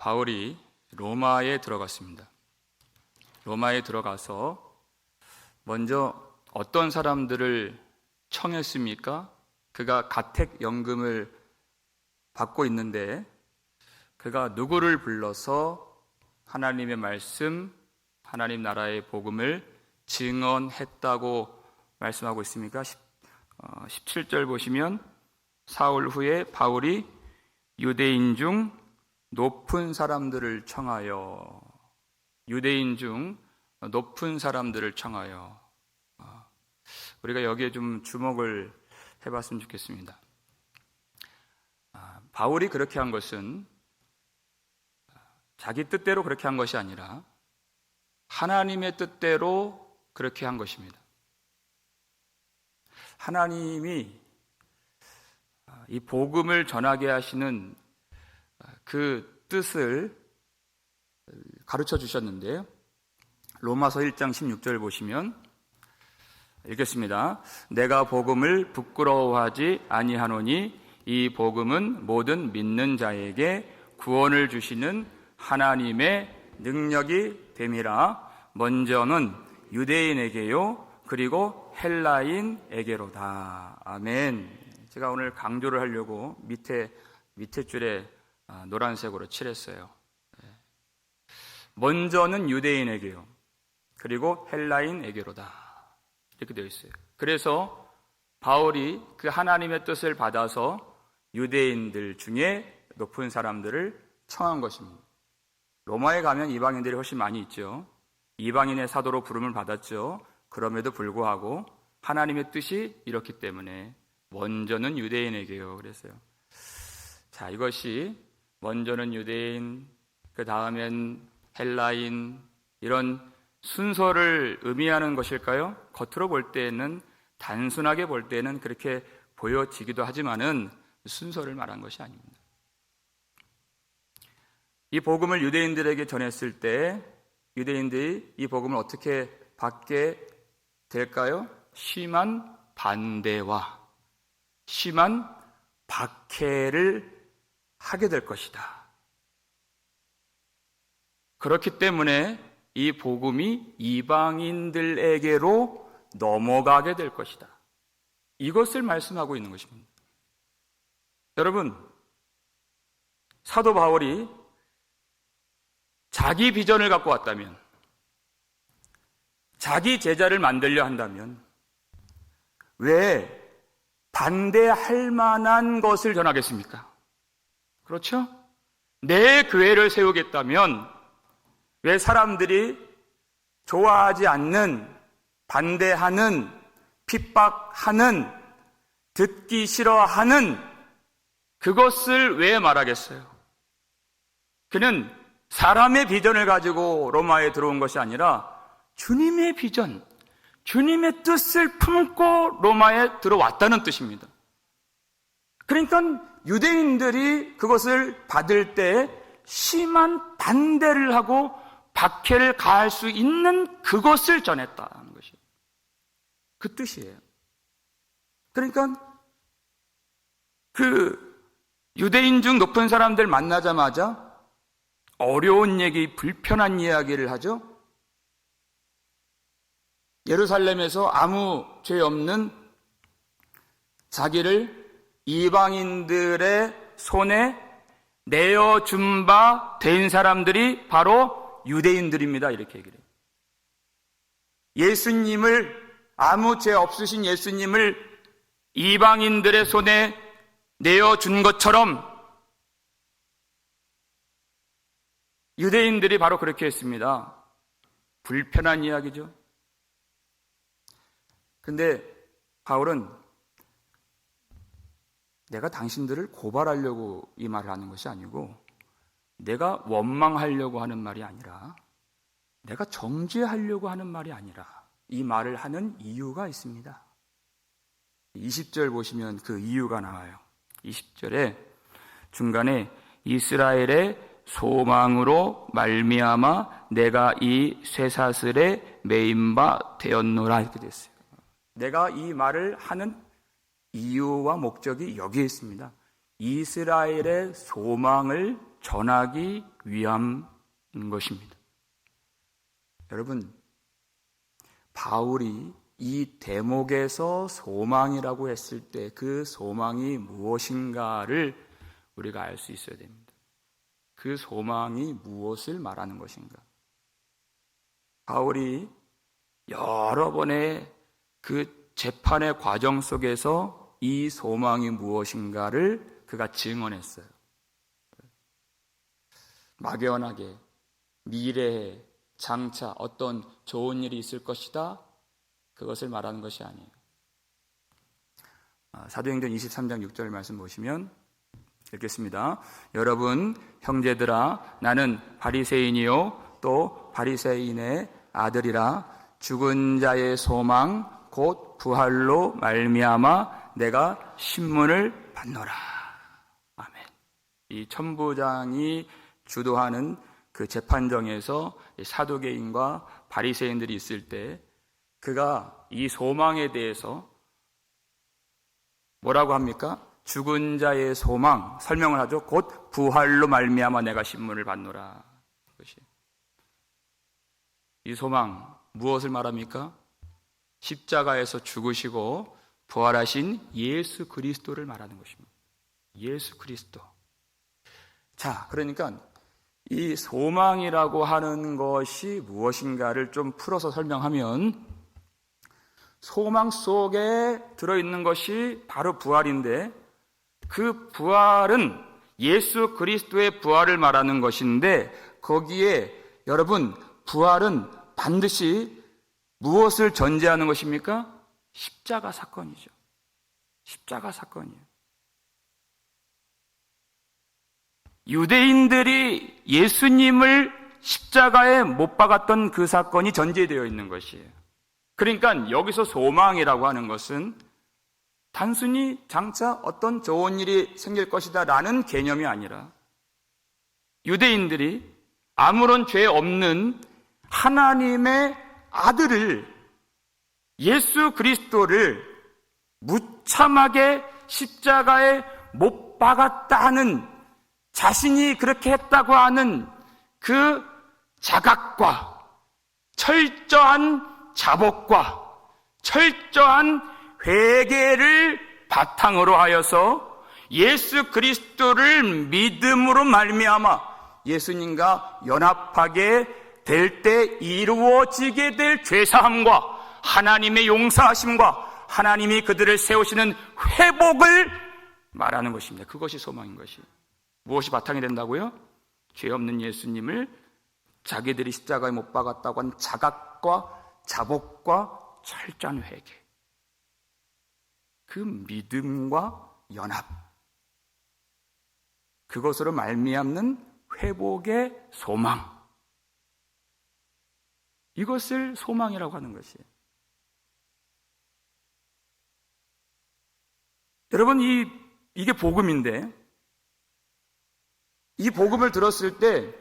바울이 로마에 들어갔습니다. 로마에 들어가서 먼저 어떤 사람들을 청했습니까? 그가 가택연금을 받고 있는데 그가 누구를 불러서 하나님의 말씀, 하나님 나라의 복음을 증언했다고 말씀하고 있습니까? 17절 보시면 사흘 후에 바울이 유대인 중 높은 사람들을 청하여, 유대인 중 높은 사람들을 청하여, 우리가 여기에 좀 주목을 해봤으면 좋겠습니다. 바울이 그렇게 한 것은 자기 뜻대로 그렇게 한 것이 아니라 하나님의 뜻대로 그렇게 한 것입니다. 하나님이 이 복음을 전하게 하시는 그 뜻을 가르쳐 주셨는데요. 로마서 1장 16절 보시면 읽겠습니다. 내가 복음을 부끄러워하지 아니하노니 이 복음은 모든 믿는 자에게 구원을 주시는 하나님의 능력이 됨이라. 먼저는 유대인에게요 그리고 헬라인에게로다. 아멘. 제가 오늘 강조를 하려고 밑에 줄에 노란색으로 칠했어요. 먼저는 유대인에게요 그리고 헬라인에게로다, 이렇게 되어 있어요. 그래서 바울이 그 하나님의 뜻을 받아서 유대인들 중에 높은 사람들을 청한 것입니다. 로마에 가면 이방인들이 훨씬 많이 있죠. 이방인의 사도로 부름을 받았죠. 그럼에도 불구하고 하나님의 뜻이 이렇기 때문에 먼저는 유대인에게요 그랬어요. 자, 이것이 먼저는 유대인, 그 다음엔 헬라인, 이런 순서를 의미하는 것일까요? 겉으로 볼 때는, 단순하게 볼 때는 그렇게 보여지기도 하지만은 순서를 말한 것이 아닙니다. 이 복음을 유대인들에게 전했을 때 유대인들이 이 복음을 어떻게 받게 될까요? 심한 반대와 심한 박해를 하게 될 것이다. 그렇기 때문에 이 복음이 이방인들에게로 넘어가게 될 것이다. 이것을 말씀하고 있는 것입니다. 여러분, 사도 바울이 자기 비전을 갖고 왔다면, 자기 제자를 만들려 한다면 왜 반대할 만한 것을 전하겠습니까? 그렇죠? 내 교회를 세우겠다면 왜 사람들이 좋아하지 않는, 반대하는, 핍박하는, 듣기 싫어하는 그것을 왜 말하겠어요? 그는 사람의 비전을 가지고 로마에 들어온 것이 아니라 주님의 비전, 주님의 뜻을 품고 로마에 들어왔다는 뜻입니다. 그러니까 유대인들이 그것을 받을 때 심한 반대를 하고 박해를 가할 수 있는 그것을 전했다는 것이에요. 그 뜻이에요. 그러니까 그 유대인 중 높은 사람들 만나자마자 어려운 얘기, 불편한 이야기를 하죠. 예루살렘에서 아무 죄 없는 자기를 이방인들의 손에 내어준 바 된 사람들이 바로 유대인들입니다. 이렇게 얘기를 해요. 예수님을, 아무 죄 없으신 예수님을 이방인들의 손에 내어준 것처럼 유대인들이 바로 그렇게 했습니다. 불편한 이야기죠. 근데 바울은 내가 당신들을 고발하려고 이 말을 하는 것이 아니고, 내가 원망하려고 하는 말이 아니라, 내가 정죄하려고 하는 말이 아니라, 이 말을 하는 이유가 있습니다. 20절 보시면 그 이유가 나와요. 20절에 중간에 이스라엘의 소망으로 말미암아 내가 이 쇠사슬에 매인 바 되었노라, 이렇게 됐어요. 내가 이 말을 하는 이유와 목적이 여기에 있습니다. 이스라엘의 소망을 전하기 위한 것입니다. 여러분, 바울이 이 대목에서 소망이라고 했을 때 그 소망이 무엇인가를 우리가 알 수 있어야 됩니다. 그 소망이 무엇을 말하는 것인가? 바울이 여러 번의 그 재판의 과정 속에서 이 소망이 무엇인가를 그가 증언했어요. 막연하게 미래에 장차 어떤 좋은 일이 있을 것이다, 그것을 말하는 것이 아니에요. 사도행전 23장 6절 말씀 보시면 읽겠습니다. 여러분 형제들아, 나는 바리새인이요 또 바리새인의 아들이라. 죽은 자의 소망 곧 부활로 말미암아 내가 신문을 받노라. 아멘. 이 천부장이 주도하는 그 재판정에서 사두개인과 바리새인들이 있을 때 그가 이 소망에 대해서 뭐라고 합니까? 죽은 자의 소망, 설명을 하죠. 곧 부활로 말미암아 내가 신문을 받노라. 이 소망 무엇을 말합니까? 십자가에서 죽으시고 부활하신 예수 그리스도를 말하는 것입니다. 예수 그리스도. 자, 그러니까 이 소망이라고 하는 것이 무엇인가를 좀 풀어서 설명하면, 소망 속에 들어있는 것이 바로 부활인데, 그 부활은 예수 그리스도의 부활을 말하는 것인데, 거기에 여러분 부활은 반드시 무엇을 전제하는 것입니까? 십자가 사건이죠. 십자가 사건이에요. 유대인들이 예수님을 십자가에 못 박았던 그 사건이 전제되어 있는 것이에요. 그러니까 여기서 소망이라고 하는 것은 단순히 장차 어떤 좋은 일이 생길 것이다 라는 개념이 아니라, 유대인들이 아무런 죄 없는 하나님의 아들을, 예수 그리스도를 무참하게 십자가에 못 박았다 하는, 자신이 그렇게 했다고 하는 그 자각과 철저한 자복과 철저한 회개를 바탕으로 하여서 예수 그리스도를 믿음으로 말미암아 예수님과 연합하게 될 때 이루어지게 될 죄사함과 하나님의 용서하심과 하나님이 그들을 세우시는 회복을 말하는 것입니다. 그것이 소망인 것이. 무엇이 바탕이 된다고요? 죄 없는 예수님을 자기들이 십자가에 못 박았다고 한 자각과 자복과 철저한 회개, 그 믿음과 연합, 그것으로 말미암는 회복의 소망, 이것을 소망이라고 하는 것이에요. 여러분, 이게 복음인데, 이 복음을 들었을 때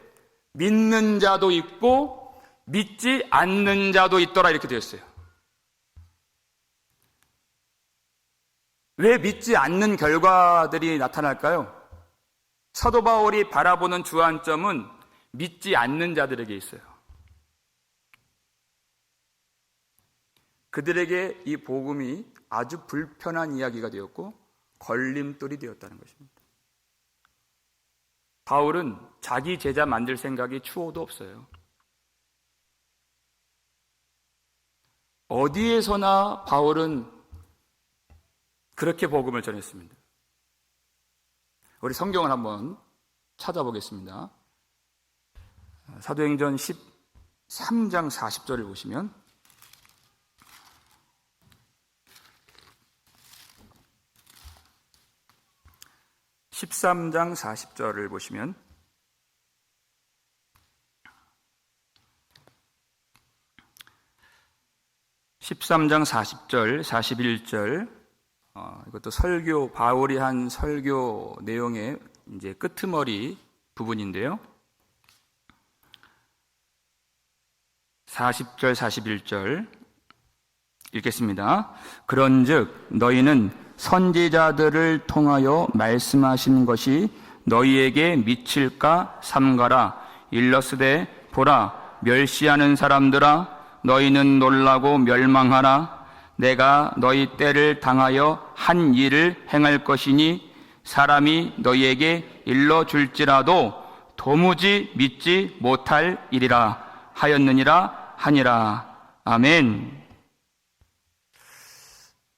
믿는 자도 있고 믿지 않는 자도 있더라, 이렇게 되어 있어요. 왜 믿지 않는 결과들이 나타날까요? 사도 바울이 바라보는 주안점은 믿지 않는 자들에게 있어요. 그들에게 이 복음이 아주 불편한 이야기가 되었고 걸림돌이 되었다는 것입니다. 바울은 자기 제자 만들 생각이 추호도 없어요. 어디에서나 바울은 그렇게 복음을 전했습니다. 우리 성경을 한번 찾아보겠습니다. 사도행전 13장 40절을 보시면, (13장 40절을) 보시면, (13장 40절) (41절) 이것도 설교, 바울이 한 설교 내용의 이제 끄트머리 부분인데요. 40절, 41절 읽겠습니다. 그런즉 너희는 선지자들을 통하여 말씀하신 것이 너희에게 미칠까 삼가라. 일러스되 보라, 멸시하는 사람들아, 너희는 놀라고 멸망하라. 내가 너희 때를 당하여 한 일을 행할 것이니 사람이 너희에게 일러줄지라도 도무지 믿지 못할 일이라 하였느니라 하니라. 아멘.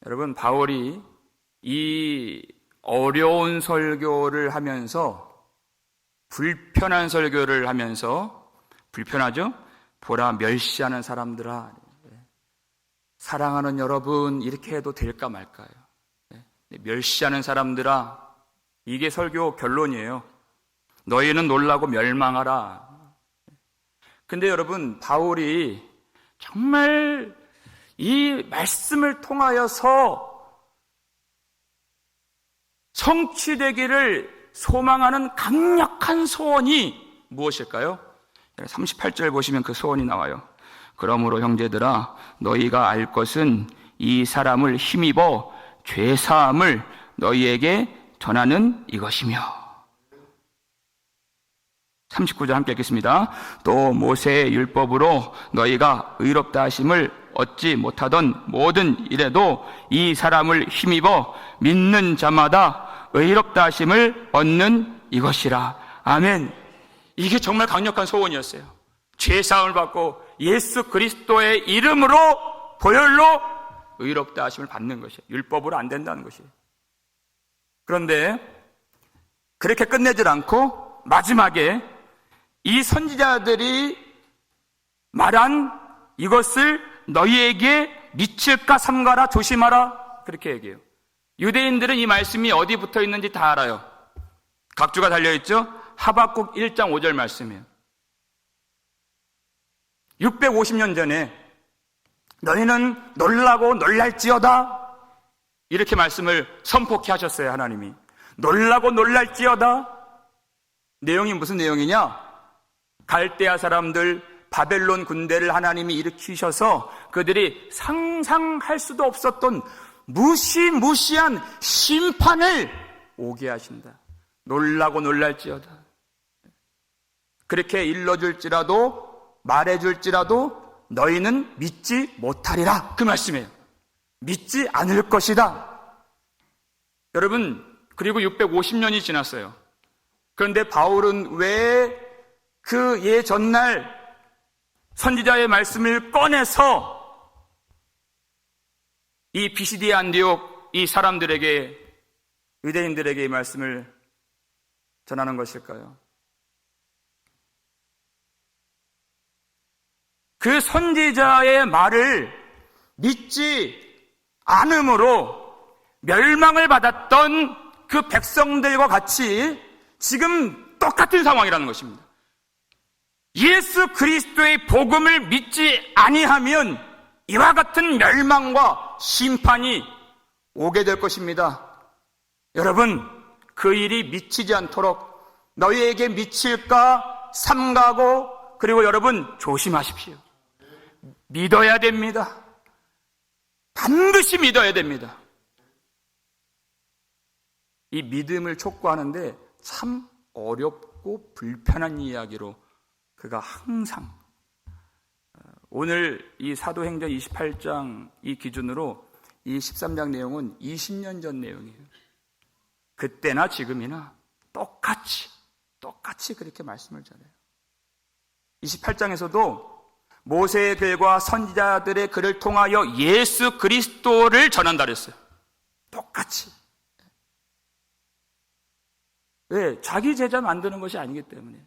여러분, 바울이 이 어려운 설교를 하면서, 불편한 설교를 하면서, 불편하죠? 보라, 멸시하는 사람들아, 사랑하는 여러분, 이렇게 해도 될까 말까요? 멸시하는 사람들아, 이게 설교 결론이에요. 너희는 놀라고 멸망하라. 근데 여러분, 바울이 정말 이 말씀을 통하여서 성취되기를 소망하는 강력한 소원이 무엇일까요? 38절 보시면 그 소원이 나와요. 그러므로 형제들아, 너희가 알 것은 이 사람을 힘입어 죄사함을 너희에게 전하는 이것이며. 39절 함께 읽겠습니다. 또 모세의 율법으로 너희가 의롭다 하심을 얻지 못하던 모든 일에도 이 사람을 힘입어 믿는 자마다 의롭다 하심을 얻는 이것이라. 아멘. 이게 정말 강력한 소원이었어요. 죄사함을 받고 예수 그리스도의 이름으로 보혈로 의롭다 하심을 받는 것이에요. 율법으로 안 된다는 것이에요. 그런데 그렇게 끝내질 않고 마지막에 이 선지자들이 말한 이것을 너희에게 미칠까 삼가라, 조심하라, 그렇게 얘기해요. 유대인들은 이 말씀이 어디 붙어 있는지 다 알아요. 각주가 달려있죠? 하박국 1장 5절 말씀이에요. 650년 전에 너희는 놀라고 놀랄지어다, 이렇게 말씀을 선포케 하셨어요. 하나님이 놀라고 놀랄지어다. 내용이 무슨 내용이냐? 갈대아 사람들, 바벨론 군대를 하나님이 일으키셔서 그들이 상상할 수도 없었던 무시무시한 심판을 오게 하신다. 놀라고 놀랄지어다. 그렇게 일러줄지라도, 말해줄지라도 너희는 믿지 못하리라, 그 말씀이에요. 믿지 않을 것이다. 여러분, 그리고 650년이 지났어요. 그런데 바울은 왜 그 예전날 선지자의 말씀을 꺼내서 이 비시디아 안디옥 이 사람들에게, 유대인들에게 이 말씀을 전하는 것일까요? 그 선지자의 말을 믿지 않음으로 멸망을 받았던 그 백성들과 같이 지금 똑같은 상황이라는 것입니다. 예수 그리스도의 복음을 믿지 아니하면 이와 같은 멸망과 심판이 오게 될 것입니다. 여러분, 그 일이 미치지 않도록 너희에게 미칠까 삼가고, 그리고 여러분 조심하십시오. 믿어야 됩니다. 반드시 믿어야 됩니다. 이 믿음을 촉구하는데 참 어렵고 불편한 이야기로 그가 항상, 오늘 이 사도행전 28장 이 기준으로 이 13장 내용은 20년 전 내용이에요. 그때나 지금이나 똑같이 그렇게 말씀을 전해요. 28장에서도 모세의 글과 선지자들의 글을 통하여 예수 그리스도를 전한다 그랬어요. 똑같이. 왜? 자기 제자 만드는 것이 아니기 때문에.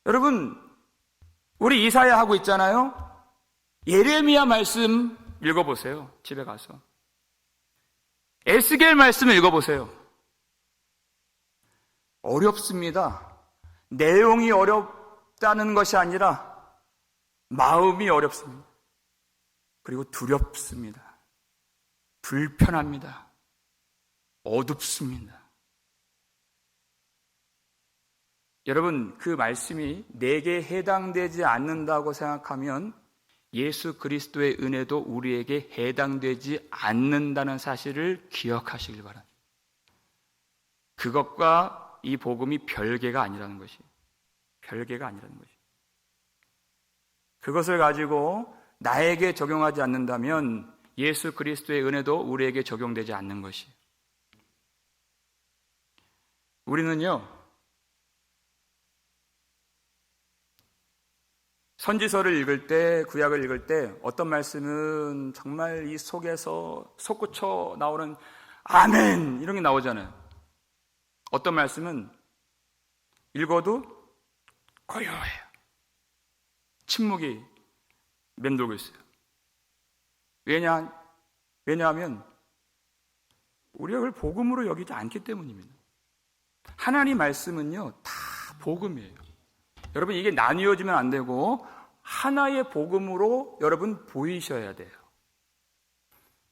여러분, 우리 이사야 하고 있잖아요. 예레미야 말씀 읽어보세요. 집에 가서. 에스겔 말씀 읽어보세요. 어렵습니다. 내용이 어렵다는 것이 아니라 마음이 어렵습니다. 그리고 두렵습니다. 불편합니다. 어둡습니다. 여러분, 그 말씀이 내게 해당되지 않는다고 생각하면 예수 그리스도의 은혜도 우리에게 해당되지 않는다는 사실을 기억하시길 바랍니다. 그것과 이 복음이 별개가 아니라는 것이, 별개가 아니라는 것이. 그것을 가지고 나에게 적용하지 않는다면 예수 그리스도의 은혜도 우리에게 적용되지 않는 것이. 우리는요, 선지서를 읽을 때, 구약을 읽을 때 어떤 말씀은 정말 이 속에서 솟구쳐 나오는 아멘 이런 게 나오잖아요. 어떤 말씀은 읽어도 고요해요. 침묵이 맴돌고 있어요. 왜냐하면 우리가 그걸 복음으로 여기지 않기 때문입니다. 하나님 말씀은요, 다 복음이에요. 여러분, 이게 나뉘어지면 안 되고 하나의 복음으로 여러분 보이셔야 돼요.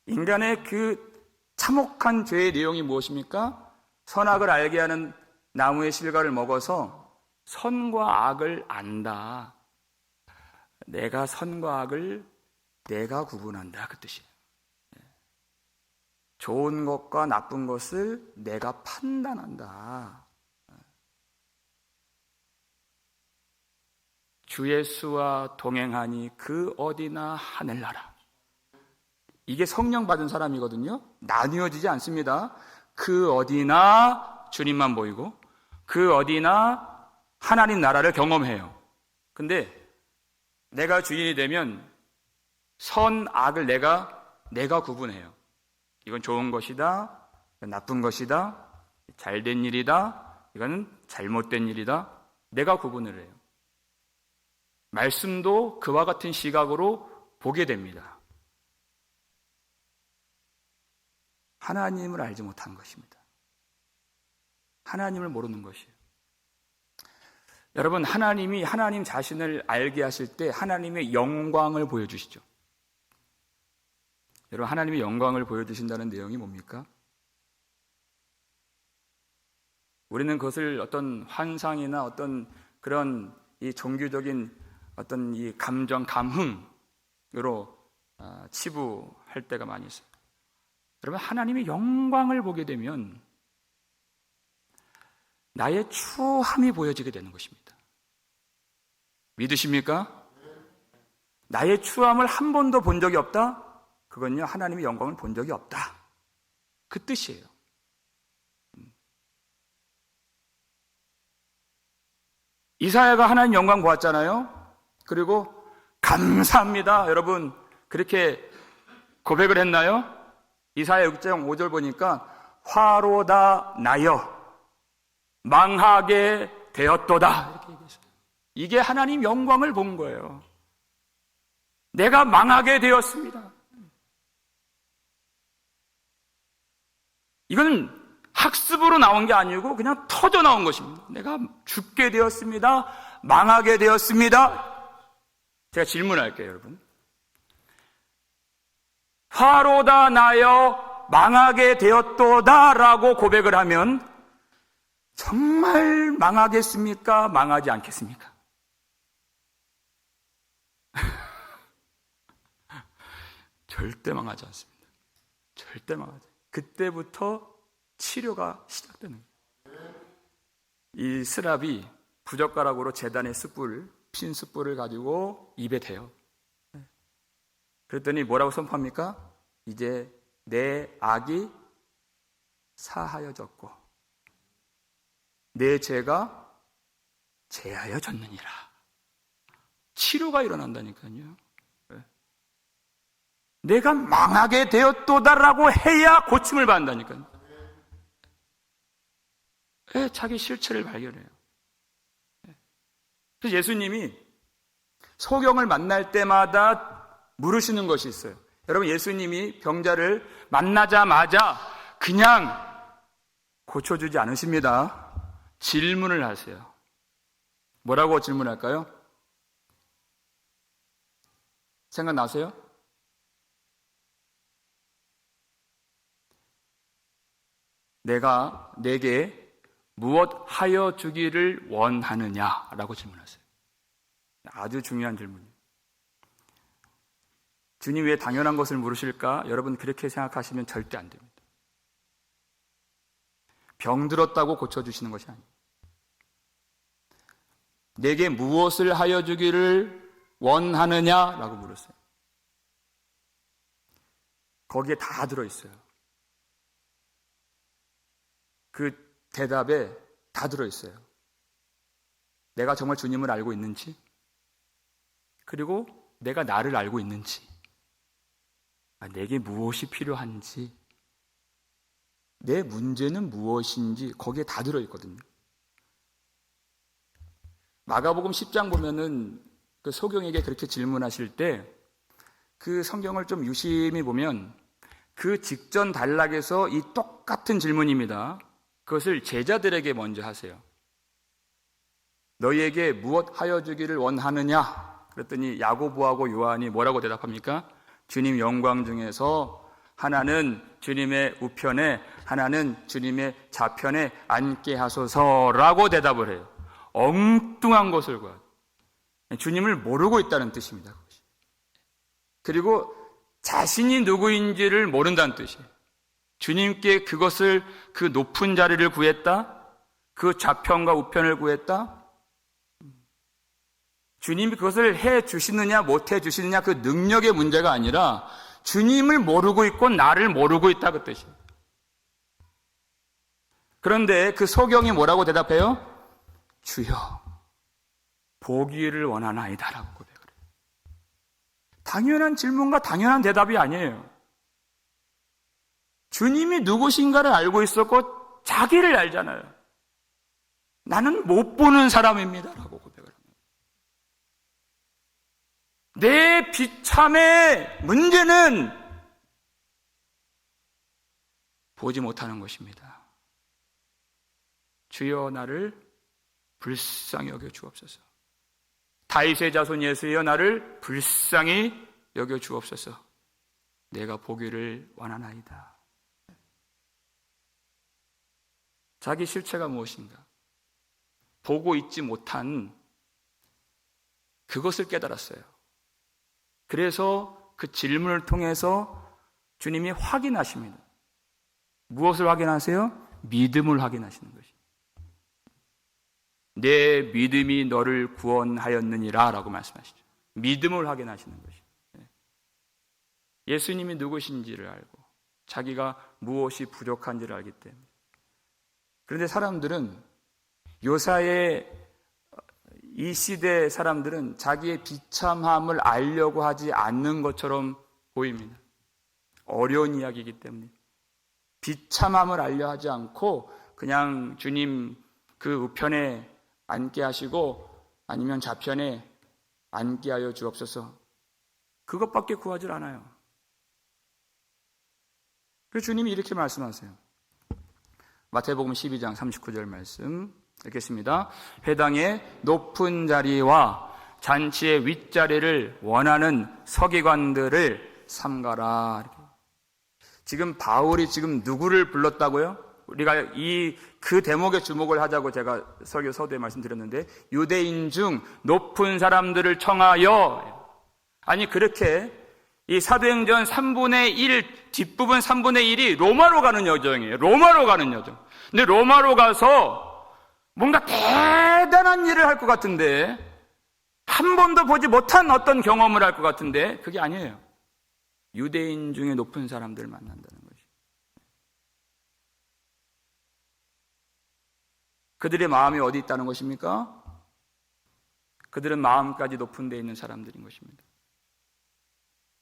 인간의 그 참혹한 죄의 내용이 무엇입니까? 선악을 알게 하는 나무의 실과를 먹어서 선과 악을 안다. 내가 선과 악을 내가 구분한다, 그 뜻이에요. 좋은 것과 나쁜 것을 내가 판단한다. 주 예수와 동행하니 그 어디나 하늘나라. 이게 성령 받은 사람이거든요. 나뉘어지지 않습니다. 그 어디나 주님만 보이고 그 어디나 하나님 나라를 경험해요. 근데 내가 주인이 되면 선, 악을 내가 구분해요. 이건 좋은 것이다, 이건 나쁜 것이다, 잘된 일이다, 이거는 잘못된 일이다. 내가 구분을 해요. 말씀도 그와 같은 시각으로 보게 됩니다. 하나님을 알지 못한 것입니다. 하나님을 모르는 것이에요. 여러분, 하나님이 하나님 자신을 알게 하실 때 하나님의 영광을 보여주시죠. 여러분, 하나님의 영광을 보여주신다는 내용이 뭡니까? 우리는 그것을 어떤 환상이나 어떤 그런 이 종교적인 어떤 이 감정, 감흥으로 치부할 때가 많이 있어요. 여러분, 하나님의 영광을 보게 되면 나의 추함이 보여지게 되는 것입니다. 믿으십니까? 나의 추함을 한 번도 본 적이 없다? 그건요, 하나님의 영광을 본 적이 없다. 그 뜻이에요. 이사야가 하나님 영광 보았잖아요. 그리고 감사합니다. 여러분, 그렇게 고백을 했나요? 이사야 6장 5절 보니까 화로다 나여 망하게 되었도다, 이렇게 얘기했어요. 이게 하나님 영광을 본 거예요. 내가 망하게 되었습니다. 이건 학습으로 나온 게 아니고 그냥 터져 나온 것입니다. 내가 죽게 되었습니다. 망하게 되었습니다. 제가 질문할게요, 여러분. 화로다 나여 망하게 되었도다 라고 고백을 하면 정말 망하겠습니까? 망하지 않겠습니까? 절대 망하지 않습니다. 절대 망하지 않습니다. 그때부터 치료가 시작되는 거예요. 이 스랍이 부젓가락으로 제단의 숯불, 핀 숯불을 가지고 입에 대요. 그랬더니 뭐라고 선포합니까? 이제 내 악이 사하여졌고 내 죄가 제하여졌느니라. 치료가 일어난다니까요. 내가 망하게 되었도다라고 해야 고침을 받는다니까요. 자기 실체를 발견해요. 그래서 예수님이 소경을 만날 때마다 물으시는 것이 있어요. 여러분, 예수님이 병자를 만나자마자 그냥 고쳐주지 않으십니다. 질문을 하세요. 뭐라고 질문할까요? 생각나세요? 내가 내게 무엇 하여 주기를 원하느냐라고 질문하세요. 아주 중요한 질문이에요. 주님 왜 당연한 것을 물으실까? 여러분, 그렇게 생각하시면 절대 안 됩니다. 병들었다고 고쳐주시는 것이 아니에요. 내게 무엇을 하여 주기를 원하느냐라고 물었어요. 거기에 다 들어있어요. 그 대답에 다 들어있어요. 내가 정말 주님을 알고 있는지, 그리고 내가 나를 알고 있는지, 내게 무엇이 필요한지, 내 문제는 무엇인지 거기에 다 들어있거든요. 마가복음 10장 보면은 그 소경에게 그렇게 질문하실 때 그 성경을 좀 유심히 보면 그 직전 단락에서 이 똑같은 질문입니다. 그것을 제자들에게 먼저 하세요. 너희에게 무엇 하여 주기를 원하느냐? 그랬더니 야고보하고 요한이 뭐라고 대답합니까? 주님 영광 중에서 하나는 주님의 우편에, 하나는 주님의 좌편에 앉게 하소서라고 대답을 해요. 엉뚱한 것을 구하고 주님을 모르고 있다는 뜻입니다. 그리고 자신이 누구인지를 모른다는 뜻이에요. 주님께 그것을, 그 높은 자리를 구했다, 그 좌편과 우편을 구했다, 주님이 그것을 해 주시느냐 못 해 주시느냐 그 능력의 문제가 아니라 주님을 모르고 있고 나를 모르고 있다 그 뜻이에요. 그런데 그 소경이 뭐라고 대답해요? 주여 보기를 원하나이다 라고 고백을 해요. 당연한 질문과 당연한 대답이 아니에요. 주님이 누구신가를 알고 있었고 자기를 알잖아요. 나는 못 보는 사람입니다 라고 고백을 합니다. 내 비참의 문제는 보지 못하는 것입니다. 주여 나를 불쌍히 여겨 주옵소서. 다윗의 자손 예수여 나를 불쌍히 여겨 주옵소서. 내가 보기를 원하나이다. 자기 실체가 무엇인가? 보고 있지 못한 그것을 깨달았어요. 그래서 그 질문을 통해서 주님이 확인하십니다. 무엇을 확인하세요? 믿음을 확인하시는 것입니다. 내 믿음이 너를 구원하였느니라 라고 말씀하시죠. 믿음을 확인하시는 것입니다. 예수님이 누구신지를 알고 자기가 무엇이 부족한지를 알기 때문에. 그런데 사람들은 요사의 이 시대 사람들은 자기의 비참함을 알려고 하지 않는 것처럼 보입니다. 어려운 이야기이기 때문에 비참함을 알려 하지 않고 그냥 주님 그 우편에 앉게 하시고 아니면 좌편에 앉게 하여 주옵소서, 그것밖에 구하지 않아요. 그래서 주님이 이렇게 말씀하세요. 마태복음 12장 39절 말씀 읽겠습니다. 회당의 높은 자리와 잔치의 윗자리를 원하는 서기관들을 삼가라. 지금 바울이 지금 누구를 불렀다고요? 우리가 그 대목에 주목을 하자고 제가 서두에 말씀드렸는데, 유대인 중 높은 사람들을 청하여, 아니 그렇게 이 사도행전 3분의 1 뒷부분 3분의 1이 로마로 가는 여정이에요. 로마로 가는 여정. 근데 로마로 가서 뭔가 대단한 일을 할 것 같은데, 한 번도 보지 못한 어떤 경험을 할 것 같은데 그게 아니에요. 유대인 중에 높은 사람들을 만난다는 것이. 그들의 마음이 어디 있다는 것입니까? 그들은 마음까지 높은 데 있는 사람들인 것입니다.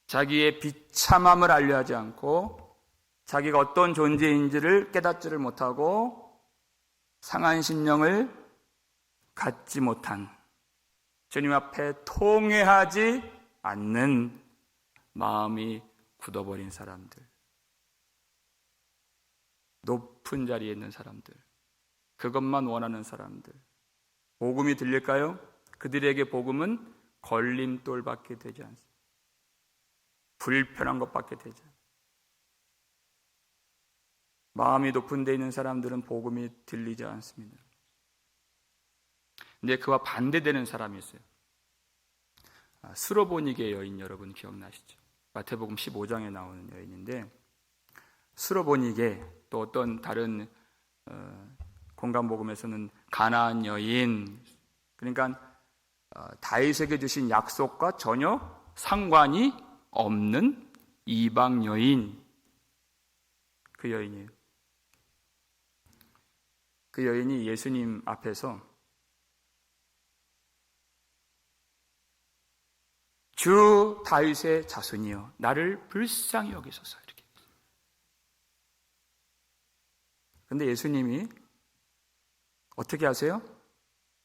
자기의 비참함을 알려 하지 않고 자기가 어떤 존재인지를 깨닫지를 못하고 상한 심령을 갖지 못한, 주님 앞에 통회하지 않는 마음이 굳어버린 사람들, 높은 자리에 있는 사람들, 그것만 원하는 사람들. 복음이 들릴까요? 그들에게 복음은 걸림돌밖에 되지 않습니다. 불편한 것밖에 되지 않습니다. 마음이 높은 데 있는 사람들은 복음이 들리지 않습니다. 근데 그와 반대되는 사람이 있어요. 스로보니게 여인, 여러분 기억나시죠? 마태복음 15장에 나오는 여인인데, 스로보니게, 또 어떤 다른 공감복음에서는 가나안 여인, 그러니까 다윗에게 주신 약속과 전혀 상관이 없는 이방 여인, 그 여인이에요. 그 여인이 예수님 앞에서 주 다윗의 자손이여 나를 불쌍히 여기소서 이렇게. 그런데 예수님이 어떻게 하세요?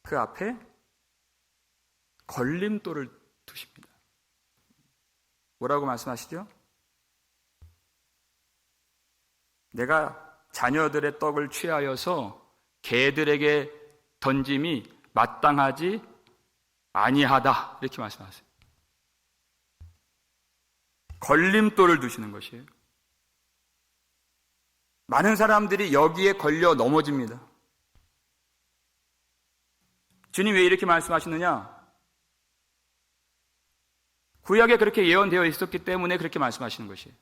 그 앞에 걸림돌을 두십니다. 뭐라고 말씀하시죠? 내가 자녀들의 떡을 취하여서 개들에게 던짐이 마땅하지 아니하다 이렇게 말씀하세요. 걸림돌을 두시는 것이에요. 많은 사람들이 여기에 걸려 넘어집니다. 주님 왜 이렇게 말씀하시느냐? 구약에 그렇게 예언되어 있었기 때문에 그렇게 말씀하시는 것이에요.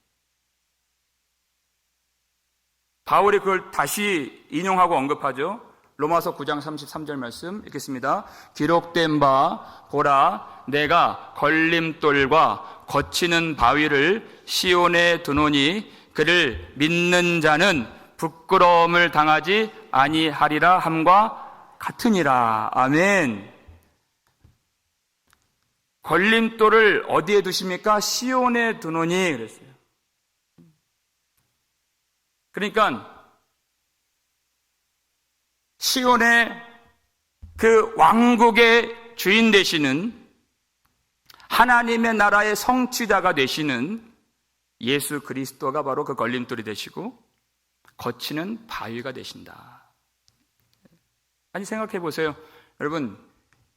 바울이 그걸 다시 인용하고 언급하죠. 로마서 9장 33절 말씀 읽겠습니다. 기록된 바 보라 내가 걸림돌과 거치는 바위를 시온에 두노니 그를 믿는 자는 부끄러움을 당하지 아니하리라 함과 같으니라. 아멘. 걸림돌을 어디에 두십니까? 시온에 두노니 그랬어요. 그러니까 시온의 그 왕국의 주인 되시는 하나님의 나라의 성취자가 되시는 예수 그리스도가 바로 그 걸림돌이 되시고 거치는 바위가 되신다. 아니 생각해 보세요. 여러분,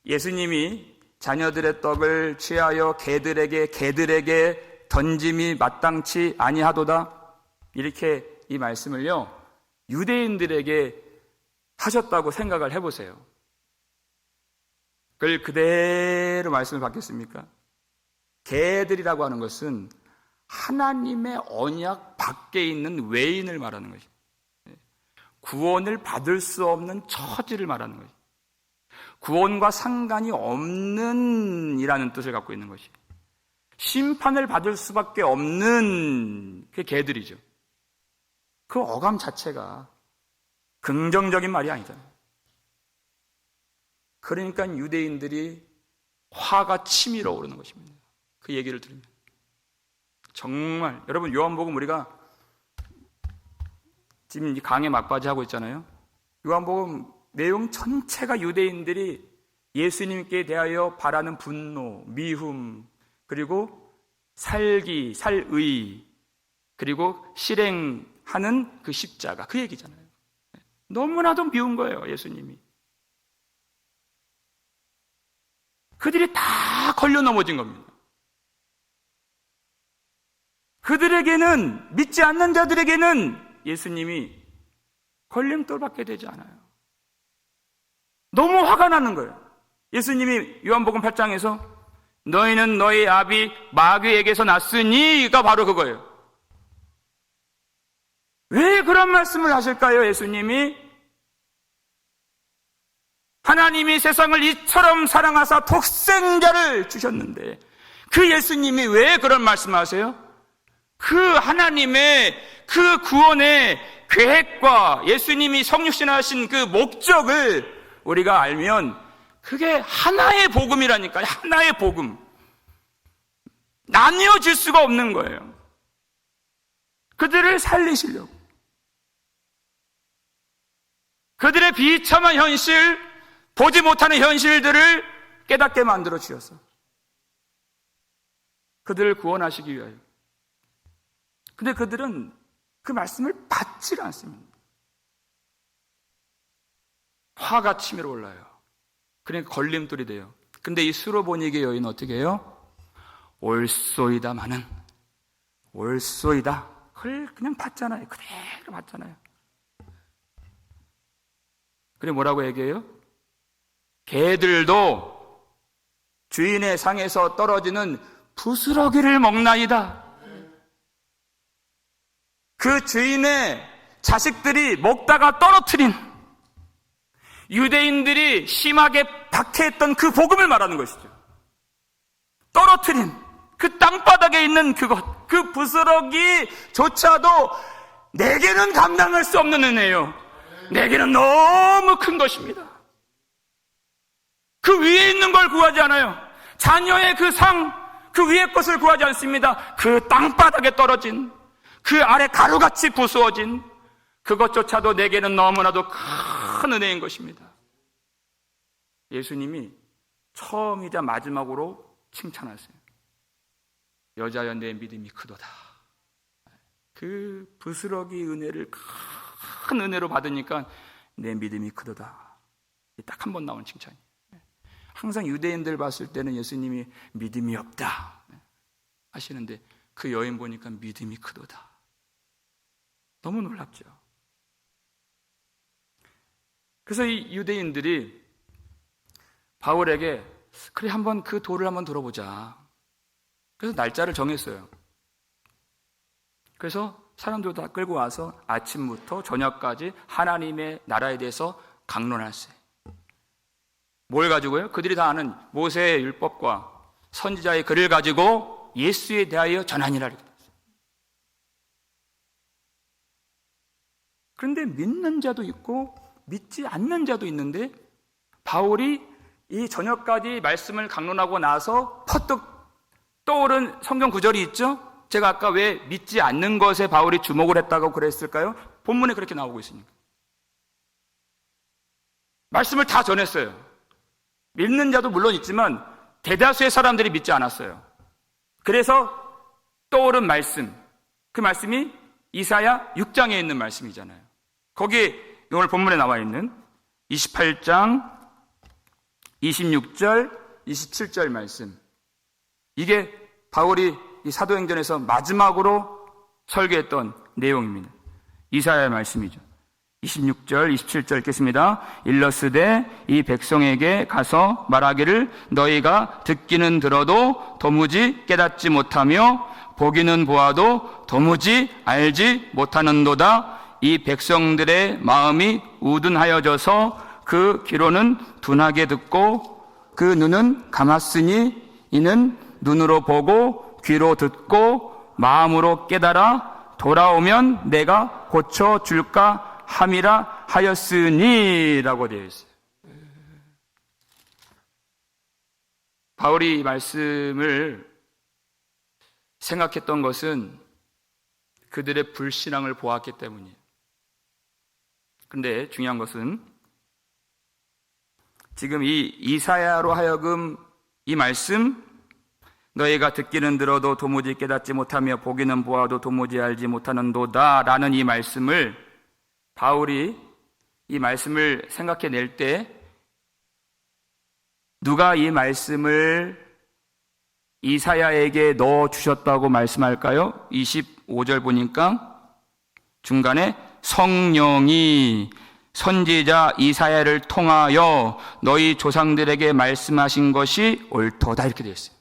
예수님이 자녀들의 떡을 취하여 개들에게 던짐이 마땅치 아니하도다 이렇게 이 말씀을요 유대인들에게 하셨다고 생각을 해보세요. 그걸 그대로 말씀을 받겠습니까? 개들이라고 하는 것은 하나님의 언약 밖에 있는 외인을 말하는 것입니다. 구원을 받을 수 없는 처지를 말하는 것입니다. 구원과 상관이 없는 이라는 뜻을 갖고 있는 것이 심판을 받을 수밖에 없는 그 개들이죠. 그 어감 자체가 긍정적인 말이 아니잖아요. 그러니까 유대인들이 화가 치밀어 오르는 것입니다. 그 얘기를 들으면 정말 여러분 요한복음 우리가 지금 강의 막바지 하고 있잖아요. 요한복음 내용 전체가 유대인들이 예수님께 대하여 바라는 분노, 미움, 그리고 살의, 그리고 실행하는 그 십자가, 그 얘기잖아요. 너무나도 미운 거예요, 예수님이. 그들이 다 걸려 넘어진 겁니다. 그들에게는, 믿지 않는 자들에게는 예수님이 걸림돌밖에 되지 않아요. 너무 화가 나는 거예요. 예수님이 요한복음 8장에서 너희는 너희 아비 마귀에게서 났으니가 바로 그거예요. 왜 그런 말씀을 하실까요, 예수님이? 하나님이 세상을 이처럼 사랑하사 독생자를 주셨는데 그 예수님이 왜 그런 말씀을 하세요? 그 하나님의 그 구원의 계획과 예수님이 성육신하신 그 목적을 우리가 알면 그게 하나의 복음이라니까요. 하나의 복음. 나뉘어질 수가 없는 거예요. 그들을 살리시려고. 그들의 비참한 현실, 보지 못하는 현실들을 깨닫게 만들어 주셔서 그들을 구원하시기 위하여. 근데 그들은 그 말씀을 받지가 않습니다. 화가 치밀어 올라요. 그러니까 걸림돌이 돼요. 근데 이 수로보니게 여인은 어떻게 해요? 올소이다마는 올소이다. 그걸 그냥 받잖아요. 그대로 받잖아요. 그래 뭐라고 얘기해요? 개들도 주인의 상에서 떨어지는 부스러기를 먹나이다. 그 주인의 자식들이 먹다가 떨어뜨린 유대인들이 심하게 박해했던 그 복음을 말하는 것이죠. 떨어뜨린 그 땅바닥에 있는 그것, 그 부스러기조차도 내게는 감당할 수 없는 은혜요. 내게는 너무 큰 것입니다. 그 위에 있는 걸 구하지 않아요. 자녀의 그 상, 그 위의 것을 구하지 않습니다. 그 땅바닥에 떨어진, 그 아래 가루같이 부수어진 그것조차도 내게는 너무나도 큰 은혜인 것입니다. 예수님이 처음이자 마지막으로 칭찬하세요. 여자여 내 믿음이 크도다. 그 부스러기 은혜를 큰 은혜로 받으니까 내 믿음이 크도다. 딱 한 번 나온 칭찬이에요. 항상 유대인들 봤을 때는 예수님이 믿음이 없다 하시는데 그 여인 보니까 믿음이 크도다. 너무 놀랍죠. 그래서 이 유대인들이 바울에게 그래 한번 그 도를 한번 들어보자. 그래서 날짜를 정했어요. 그래서 사람들 다 끌고 와서 아침부터 저녁까지 하나님의 나라에 대해서 강론했어요. 뭘 가지고요? 그들이 다 아는 모세의 율법과 선지자의 글을 가지고 예수에 대하여 전하니라 이렇게 됐어요. 그런데 믿는 자도 있고 믿지 않는 자도 있는데 바울이 이 저녁까지 말씀을 강론하고 나서 퍼뜩 떠오른 성경 구절이 있죠? 제가 아까 왜 믿지 않는 것에 바울이 주목을 했다고 그랬을까요? 본문에 그렇게 나오고 있으니까. 말씀을 다 전했어요. 믿는 자도 물론 있지만 대다수의 사람들이 믿지 않았어요. 그래서 떠오른 말씀, 그 말씀이 이사야 6장에 있는 말씀이잖아요. 거기에 오늘 본문에 나와 있는 28장 26절, 27절 말씀. 이게 바울이 이 사도행전에서 마지막으로 설교했던 내용입니다. 이사야의 말씀이죠. 26절, 27절 읽겠습니다. 일러스되 이 백성에게 가서 말하기를 너희가 듣기는 들어도 도무지 깨닫지 못하며 보기는 보아도 도무지 알지 못하는도다. 이 백성들의 마음이 우둔하여져서 그 귀로는 둔하게 듣고 그 눈은 감았으니 이는 눈으로 보고 귀로 듣고 마음으로 깨달아 돌아오면 내가 고쳐줄까 함이라 하였으니 라고 되어 있어요. 바울이 이 말씀을 생각했던 것은 그들의 불신앙을 보았기 때문이에요. 그런데 중요한 것은 지금 이 이사야로 하여금 이 말씀 너희가 듣기는 들어도 도무지 깨닫지 못하며 보기는 보아도 도무지 알지 못하는도다 라는 이 말씀을 바울이 이 말씀을 생각해낼 때 누가 이 말씀을 이사야에게 넣어주셨다고 말씀할까요? 25절 보니까 중간에 성령이 선지자 이사야를 통하여 너희 조상들에게 말씀하신 것이 옳도다 이렇게 되어 있어요.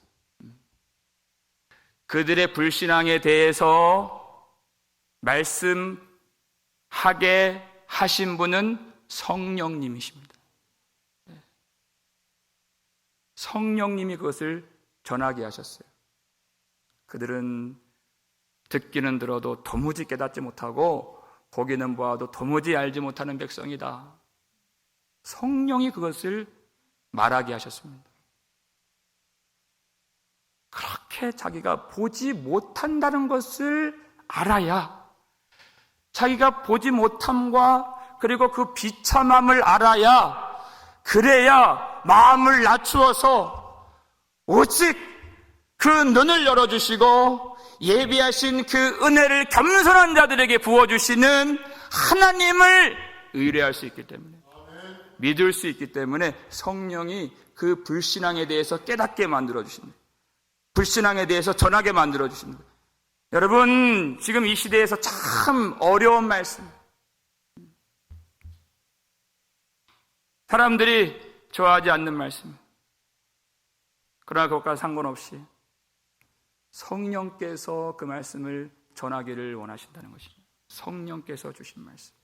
그들의 불신앙에 대해서 말씀하게 하신 분은 성령님이십니다. 성령님이 그것을 전하게 하셨어요. 그들은 듣기는 들어도 도무지 깨닫지 못하고 보기는 보아도 도무지 알지 못하는 백성이다. 성령이 그것을 말하게 하셨습니다. 그렇게 자기가 보지 못한다는 것을 알아야, 자기가 보지 못함과 그리고 그 비참함을 알아야, 그래야 마음을 낮추어서 오직 그 눈을 열어주시고 예비하신 그 은혜를 겸손한 자들에게 부어주시는 하나님을 의뢰할 수 있기 때문에, 믿을 수 있기 때문에 성령이 그 불신앙에 대해서 깨닫게 만들어주십니다. 불신앙에 대해서 전하게 만들어주십니다. 여러분, 지금 이 시대에서 참 어려운 말씀, 사람들이 좋아하지 않는 말씀, 그러나 그것과 상관없이 성령께서 그 말씀을 전하기를 원하신다는 것입니다. 성령께서 주신 말씀.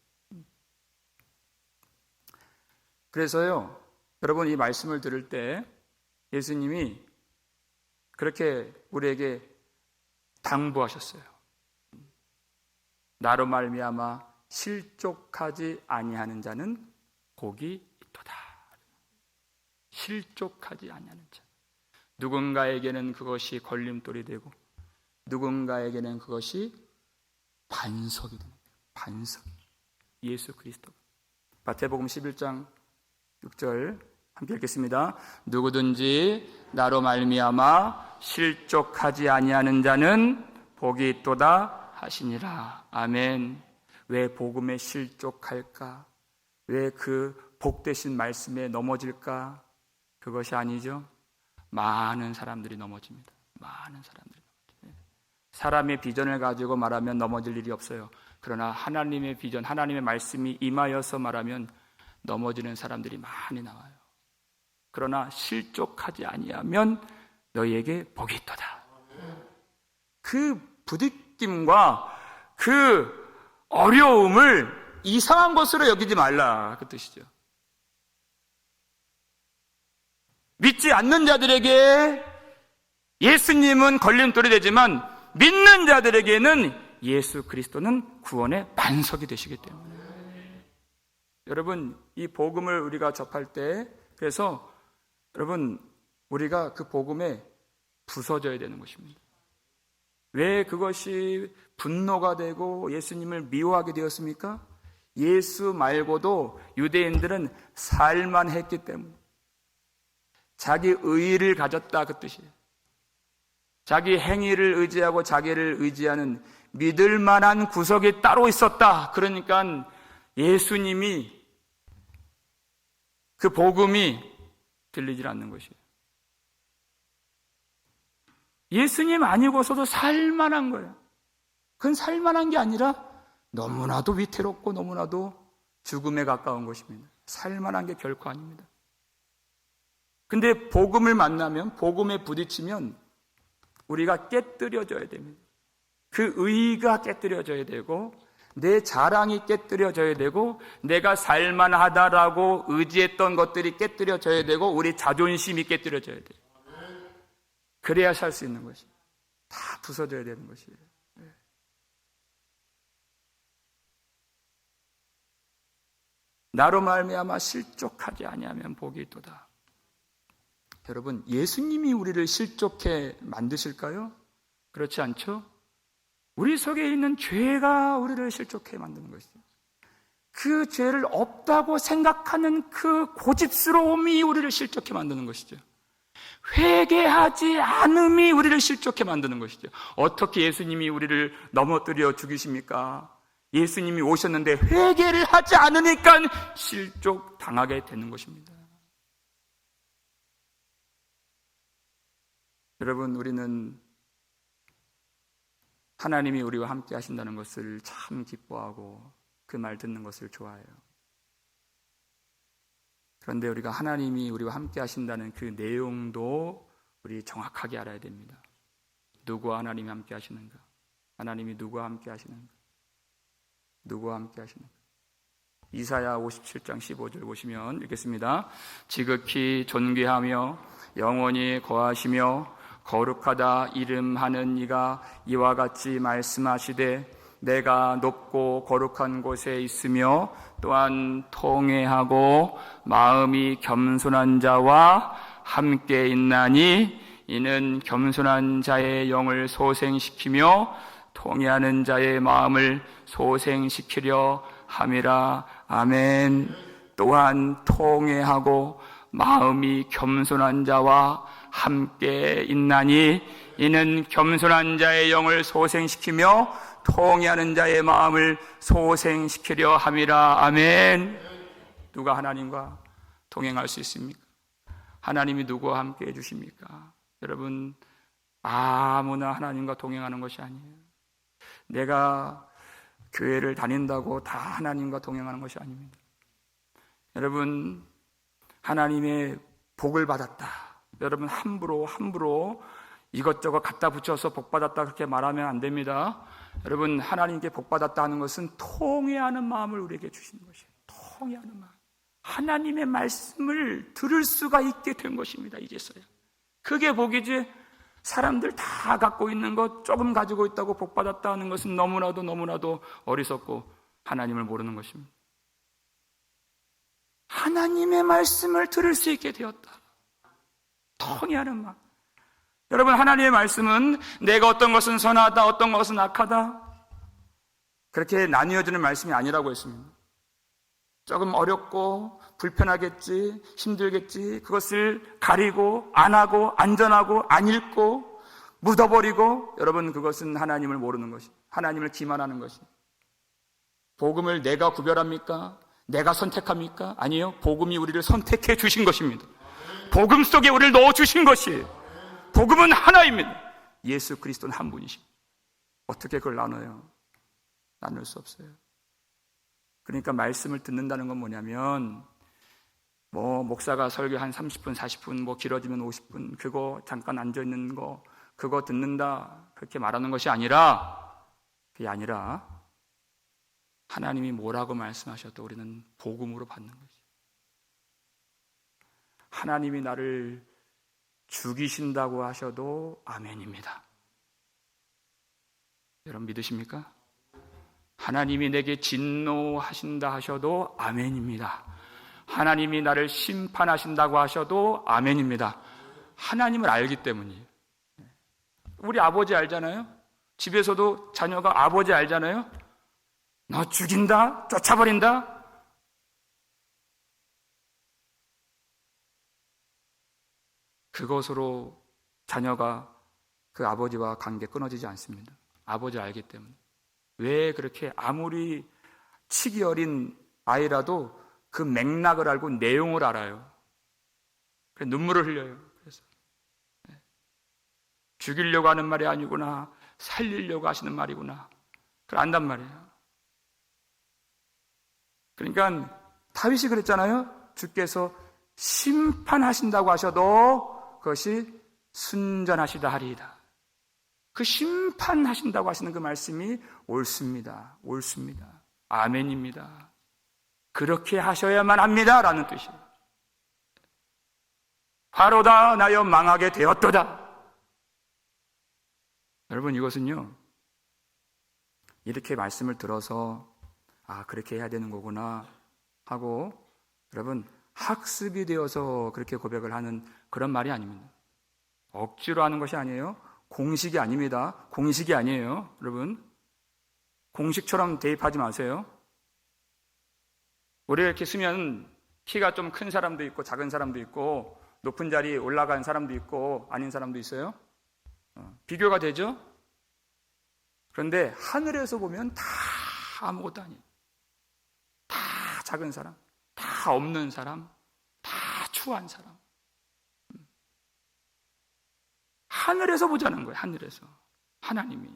그래서요, 여러분 이 말씀을 들을 때 예수님이 그렇게 우리에게 당부하셨어요. 나로 말미암아 실족하지 아니하는 자는 복이 있도다. 실족하지 아니하는 자. 누군가에게는 그것이 걸림돌이 되고 누군가에게는 그것이 반석이 됩니다. 반석. 예수 그리스도. 마태복음 11장 6절 함께 읽겠습니다. 누구든지 나로 말미암아 실족하지 아니하는 자는 복이 있도다 하시니라. 아멘. 왜 복음에 실족할까? 왜 그 복되신 말씀에 넘어질까? 그것이 아니죠. 많은 사람들이 넘어집니다. 많은 사람들이 넘어집니다. 사람의 비전을 가지고 말하면 넘어질 일이 없어요. 그러나 하나님의 비전, 하나님의 말씀이 임하여서 말하면 넘어지는 사람들이 많이 나와요. 그러나 실족하지 아니하면 너희에게 복이 있도다. 그 부딪힘과 그 어려움을 이상한 것으로 여기지 말라, 그 뜻이죠. 믿지 않는 자들에게 예수님은 걸림돌이 되지만 믿는 자들에게는 예수 그리스도는 구원의 반석이 되시기 때문에. 여러분, 이 복음을 우리가 접할 때, 그래서 여러분, 우리가 그 복음에 부서져야 되는 것입니다. 왜 그것이 분노가 되고 예수님을 미워하게 되었습니까? 예수 말고도 유대인들은 살만했기 때문에. 자기 의의를 가졌다, 그 뜻이에요. 자기 행위를 의지하고 자기를 의지하는 믿을 만한 구석이 따로 있었다. 그러니까 예수님이, 그 복음이 들리질 않는 것이에요. 예수님 아니고서도 살만한 거예요. 그건 살만한 게 아니라 너무나도 위태롭고 너무나도 죽음에 가까운 것입니다. 살만한 게 결코 아닙니다. 근데 복음을 만나면, 복음에 부딪히면 우리가 깨뜨려져야 됩니다. 그 의의가 깨뜨려져야 되고 내 자랑이 깨뜨려져야 되고 내가 살만하다라고 의지했던 것들이 깨뜨려져야 되고 우리 자존심이 깨뜨려져야 돼요. 그래야 살 수 있는 것이. 다 부서져야 되는 것이에요. 나로 말미암아 실족하지 아니하면 복이 있도다. 여러분, 예수님이 우리를 실족해 만드실까요? 그렇지 않죠? 우리 속에 있는 죄가 우리를 실족해 만드는 것이죠. 그 죄를 없다고 생각하는 그 고집스러움이 우리를 실족해 만드는 것이죠. 회개하지 않음이 우리를 실족해 만드는 것이죠. 어떻게 예수님이 우리를 넘어뜨려 죽이십니까? 예수님이 오셨는데 회개를 하지 않으니까 실족당하게 되는 것입니다. 여러분, 우리는 하나님이 우리와 함께 하신다는 것을 참 기뻐하고 그 말 듣는 것을 좋아해요. 그런데 우리가 하나님이 우리와 함께 하신다는 그 내용도 우리 정확하게 알아야 됩니다. 누구와 하나님이 함께 하시는가? 하나님이 누구와 함께 하시는가? 누구와 함께 하시는가? 이사야 57장 15절 보시면 읽겠습니다. 지극히 존귀하며 영원히 거하시며 거룩하다 이름하는 이가 이와 같이 말씀하시되 내가 높고 거룩한 곳에 있으며 또한 통회하고 마음이 겸손한 자와 함께 있나니 이는 겸손한 자의 영을 소생시키며 통회하는 자의 마음을 소생시키려 함이라. 아멘. 또한 통회하고 마음이 겸손한 자와 함께 있나니 이는 겸손한 자의 영을 소생시키며 통회하는 자의 마음을 소생시키려 함이라. 아멘. 누가 하나님과 동행할 수 있습니까? 하나님이 누구와 함께 해주십니까? 여러분, 아무나 하나님과 동행하는 것이 아니에요. 내가 교회를 다닌다고 다 하나님과 동행하는 것이 아닙니다. 여러분, 하나님의 복을 받았다. 여러분, 함부로 이것저것 갖다 붙여서 복 받았다 그렇게 말하면 안 됩니다. 여러분, 하나님께 복받았다 하는 것은 통회하는 마음을 우리에게 주시는 것이에요. 통회하는 마음. 하나님의 말씀을 들을 수가 있게 된 것입니다. 이제서야. 그게 복이지, 사람들 다 갖고 있는 것 조금 가지고 있다고 복받았다 하는 것은 너무나도 어리석고 하나님을 모르는 것입니다. 하나님의 말씀을 들을 수 있게 되었다. 통회하는 마음. 여러분, 하나님의 말씀은 내가 어떤 것은 선하다, 어떤 것은 악하다, 그렇게 나뉘어지는 말씀이 아니라고 했습니다. 조금 어렵고 불편하겠지, 힘들겠지, 그것을 가리고 안 하고 안전하고 안 읽고 묻어버리고, 여러분, 그것은 하나님을 모르는 것입니다. 하나님을 기만하는 것입니다. 복음을 내가 구별합니까? 내가 선택합니까? 아니에요. 복음이 우리를 선택해 주신 것입니다. 복음 속에 우리를 넣어주신 것이에요. 복음은 하나입니다. 예수 그리스도는 한 분이십니다. 어떻게 그걸 나눠요? 나눌 수 없어요. 그러니까 말씀을 듣는다는 건 뭐냐면, 목사가 설교 한 30분, 40분, 길어지면 50분, 그거 잠깐 앉아있는 거, 그거 듣는다, 그렇게 말하는 것이 아니라, 그게 아니라, 하나님이 뭐라고 말씀하셔도 우리는 복음으로 받는 것이에요. 하나님이 나를 죽이신다고 하셔도 아멘입니다. 여러분 믿으십니까? 하나님이 내게 진노하신다 하셔도 아멘입니다. 하나님이 나를 심판하신다고 하셔도 아멘입니다. 하나님을 알기 때문이에요. 우리 아버지 알잖아요. 집에서도 자녀가 아버지 알잖아요. 너 죽인다, 쫓아버린다. 그것으로 자녀가 그 아버지와 관계 끊어지지 않습니다. 아버지를 알기 때문에. 왜 그렇게 아무리 치기 어린 아이라도 그 맥락을 알고 내용을 알아요. 그래서 눈물을 흘려요. 그래서 죽이려고 하는 말이 아니구나, 살리려고 하시는 말이구나, 그걸 안단 말이에요. 그러니까 다윗이 그랬잖아요. 주께서 심판하신다고 하셔도 그것이 순전하시다 하리이다. 그 심판하신다고 하시는 그 말씀이 옳습니다. 옳습니다. 아멘입니다. 그렇게 하셔야만 합니다. 라는 뜻이에요. 바로다 나여 망하게 되었도다. 여러분, 이것은요, 이렇게 말씀을 들어서 그렇게 해야 되는 거구나 하고, 여러분, 학습이 되어서 그렇게 고백을 하는 그런 말이 아닙니다. 억지로 하는 것이 아니에요. 공식이 아닙니다. 공식이 아니에요. 여러분, 공식처럼 대입하지 마세요. 우리가 이렇게 쓰면 키가 좀 큰 사람도 있고 작은 사람도 있고 높은 자리에 올라간 사람도 있고 아닌 사람도 있어요. 비교가 되죠? 그런데 하늘에서 보면 다 아무것도 아니에요. 다 작은 사람, 다 없는 사람, 다 추한 사람. 하늘에서 보자는 거예요. 하늘에서. 하나님이.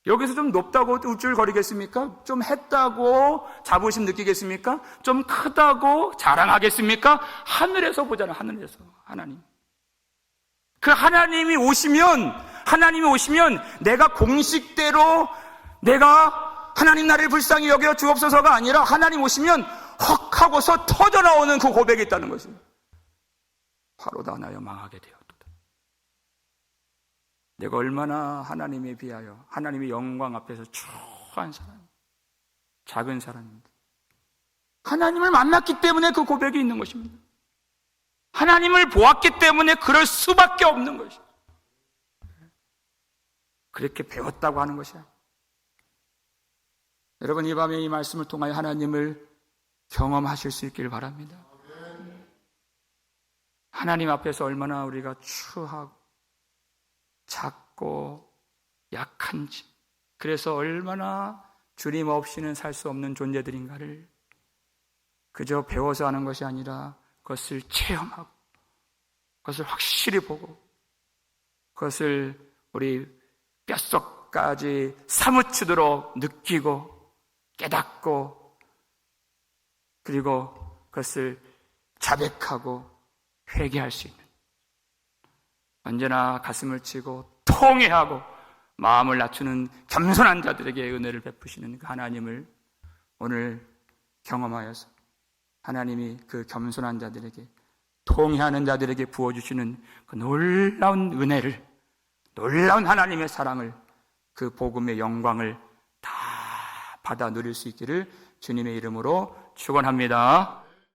여기서 좀 높다고 우쭐거리겠습니까? 좀 했다고 자부심 느끼겠습니까? 좀 크다고 자랑하겠습니까? 하늘에서 보잖아요. 하늘에서. 하나님. 그 하나님이 오시면 내가 공식대로 내가 하나님 나를 불쌍히 여겨 주옵소서가 아니라 하나님 오시면 헉 하고서 터져나오는 그 고백이 있다는 것입니다. 바로다 나여 망하게 되었도다. 내가 얼마나 하나님에 비하여 하나님의 영광 앞에서 추한 사람, 작은 사람입니다. 하나님을 만났기 때문에 그 고백이 있는 것입니다. 하나님을 보았기 때문에 그럴 수밖에 없는 것입니다. 그렇게 배웠다고 하는 것이야. 여러분, 이 밤에 이 말씀을 통하여 하나님을 경험하실 수 있길 바랍니다. 하나님 앞에서 얼마나 우리가 추하고 작고 약한지, 그래서 얼마나 주님 없이는 살 수 없는 존재들인가를 그저 배워서 하는 것이 아니라 그것을 체험하고 그것을 확실히 보고 그것을 우리 뼛속까지 사무치도록 느끼고 깨닫고 그리고 그것을 자백하고 회개할 수 있는, 언제나 가슴을 치고 통회하고 마음을 낮추는 겸손한 자들에게 은혜를 베푸시는 그 하나님을 오늘 경험하여서 하나님이 그 겸손한 자들에게, 통회하는 자들에게 부어주시는 그 놀라운 은혜를, 놀라운 하나님의 사랑을, 그 복음의 영광을 다 받아 누릴 수 있기를 주님의 이름으로 축원합니다.